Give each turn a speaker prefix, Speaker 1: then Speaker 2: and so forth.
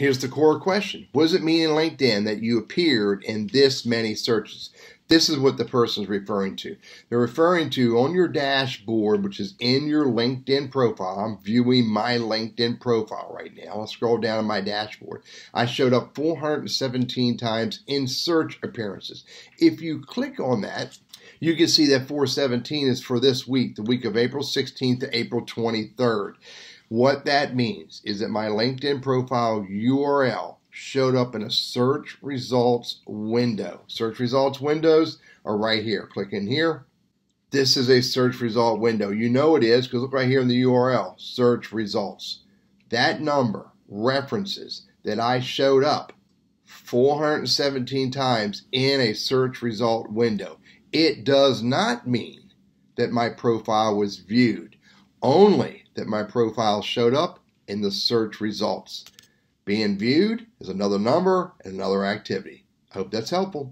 Speaker 1: Here's the core question. What does it mean in LinkedIn that you appeared in this many searches? This is what the person's referring to. They're referring to on your dashboard, which is in your LinkedIn profile. I'm viewing my LinkedIn profile right now. I'll scroll down to my dashboard. I showed up 417 times in search appearances. If you click on that, you can see that 417 is for this week, the week of April 16th to April 23rd. What that means is that my LinkedIn profile URL showed up in a search results window. Search results windows are right here. Click in here. This is a search result window. You know it is because look right here in the URL, search results. That number references that I showed up 417 times in a search result window. It does not mean that my profile was viewed, only that my profile showed up in the search results. Being viewed is another number and another activity. I hope that's helpful.